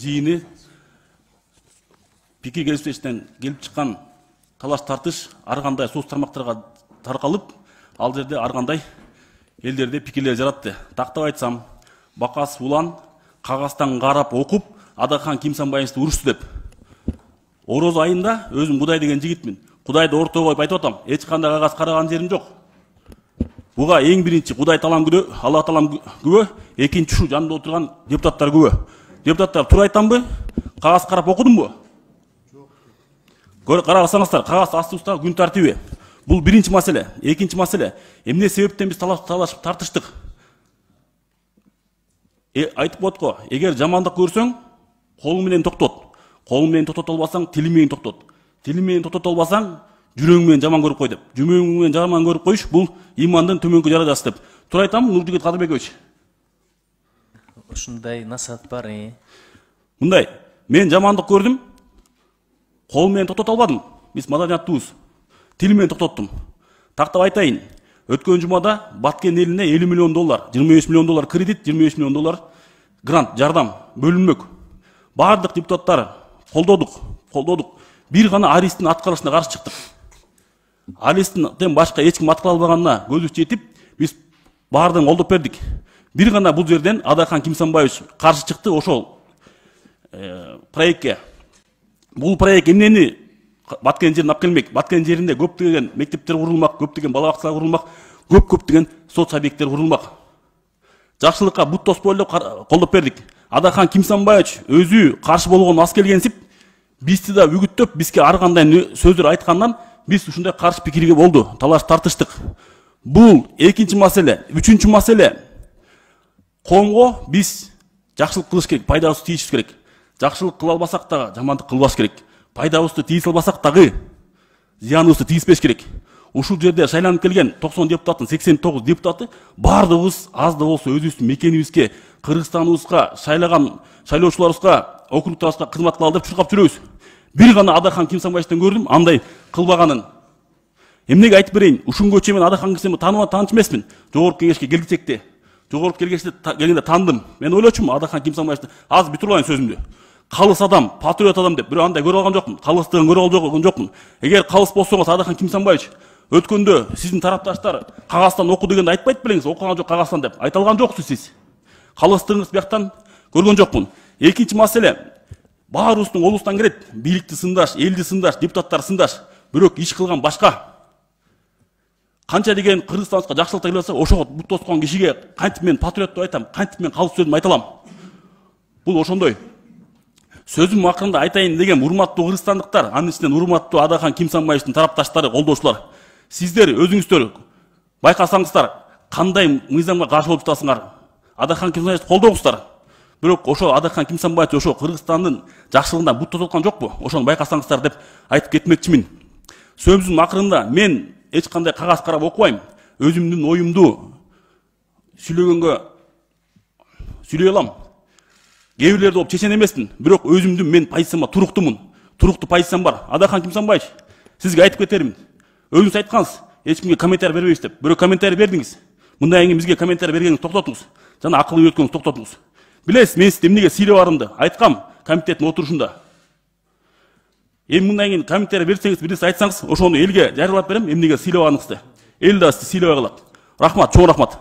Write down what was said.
жиыны пикир келиспештен келип чыккан талаш тартыш ар кандай соц тармактарга таркалып, ал жерде ар кандай элдерде пикирлер жаратты. Тактап айтсам, Бакасов Улан кагаздан карап окуп, Адахан Кимсанбаевди урушту деп. Ороз айында өзүм Кудай деген жигитмин. Кудайды ортого коюп айтып атам, эч кандай кагаз караган жерим жок. Буга эң биринчи Кудай таалам күбө, Алла таалам күбө, экинчи ушу жанында отурган депутаттар күбө. Депутаттар туура айтамбы? Кагаз карап окудумбу? Жок. Карасаңыздар, кагаз астыбызда күн тартиби. Бул биринчи маселе. Экинчи маселе, эмне себептен биз талашып тартыштык? Айтып отко, эгер жамандык көрсөң, колуң менен токтот. Колуң менен токтото албасаң, тилиң менен токтот. Тилиң менен токтото албасаң, жүрөгүң менен жаман көрүп кой деп. Жүрөгүң менен жаман көрүп коюш бул имандын төмөнкү даражасы деп. Туура айтамбы, Нуржигит Кадырбекович? Ушундай насаат бар. Мындай, мен жамандык көрдүм, колум менен токтото албадым. Биз маданияттуубуз. Тилим менен токтоттум. Тактап айтайын. Өткөн жумада Баткен элине 50 миллион доллар, 25 миллион доллар кредит, 25 миллион доллар грант, жардам бөлүнмөк. Бардык депутаттар колдодук. Бир гана Аристин аткарышына каршы чыктык. Аристинден башка эч ким аткара албаганына көзүбүз жетип, биз бардыгын колдоп бердик. Бир гана бул жерден Адахан Кимсанбаевич каршы чыкты ошол проектке. Бул проект эмнени Баткен жерин алып келмек? Баткен жеринде көптөгөн мектептер курулмак, көптөгөн бала бакчалар курулмак, көптөгөн соц объекттер курулмак. Жакшылыкка бут тоспой эле колдоп бердик. Адахан Кимсанбаевич өзү каршы болгон аз келгенсип, бизди да үгүттөп, бизге ар кандай сөздөр айткандан биз ушундай каршы пикирге болду, талаш тартыштык. Бул экинчи маселе. Үчүнчү маселе. Коомго биз жакшылык кылыш керек, пайдабызды тийишибиз керек. Жакшылык кыла албасак дагы жамандык кылбаш керек. Пайдабызды тийисе албасак дагы зыяныбызды тийиспеш керек. Ушул жерде шайланып келген 90 депутаттын 89 депутаты бардыгыбыз аз да болсо өзүбүздүн мекенибизге, Кыргызстаныбызга шайлаган шайлоочуларыбызга, округтарыбызга кызмат кылалы деп чуркап жүрөбүз. Бир гана Адахан Кимсанбаевден көрдүм андай кылбаганын. Эмнеге айтып берейин? Ушунга чейин мен Адахан Кимсанбаевди тааныш эмесмин. Жогорку кеңешке келгичекте, келгенде таандым. Мен ойлочумун Адахан Кимсанбаевди азыр бүтүрүп алайын сөзүмдү. Калыс адам, патриот адам деп бирөө андай көрүп алган жокмун. Калыстыгын көрүп алган жокмун. Эгер калыс болсоңуз Адахан Кимсанбаевич өткөндө сиздин тарапташтар кагаздан оку дегенде айтпайт белеңиз, окуган жок кагаздан деп. Айта алган жоксуз сиз. Калыстыгыңыз бияктан көргөн жокмун. Экинчи маселе, баарыбыздын колубуздан келет, бийликти сындаш, элди сындаш, депутаттар сындаш, бирок иш кылган башка. Канча деген Кыргызстаныбызга жакшылыкта келе атса, ошого бут тоскон кишиге кантип мен патриот деп айтам, кантип мен калыс сөзүмдү айта алам. Бул ошондой. Сөзүм акырында айтайын деген урматтуу кыргызстандыктар, анын ичинен урматтуу Адахан Кимсанбаевдин тарапташтары, колдоочулар. Сиздер өзүңүздөр байкасаңыздар, кандай мыйзамга каршы болуп жатасыңар. Адахан Кимсанбаевди колдоңуздар. Бирок ошо Адахан Кимсанбаевич ошо Кыргызстандын жакшылыгына бут тоткон жокпу? Ошону байкасаңыздар деп айтып кетмекчимин. Сөзүмдүн акырында мен эч кандай кагаз карап окубайм. Өзүмдүн оюмду сүйлөгөнгө сүйлөй алам. Кээ бирлерди болуп чечен эмесмин, бирок өзүмдүн мен позицияма туруктумун. Туруктуу позициям бар. Адахан Кимсанбаевич, сизге айтып кетермин. Өзүңүз айткансыз, эч кимге комментарий бербейбиз деп. Бирок комментарий бердиңиз. Мындай кийин бизге комментарий бергениңизди токтотуңуз. Жана акыл үйрөткөнүңүздү токтотуңуз. Билесиз, мен сизди эмнеге сыйлап барымды айткам комитеттин отурушунда. Эми мындай кийин комментарий берсеңиз, бир нерсе айтсаңыз, ошону элге жарыялап берем, эмнеге сыйлабаганыңызды. Эл да сизди сыйлабай калат. Рахмат, чоң рахмат.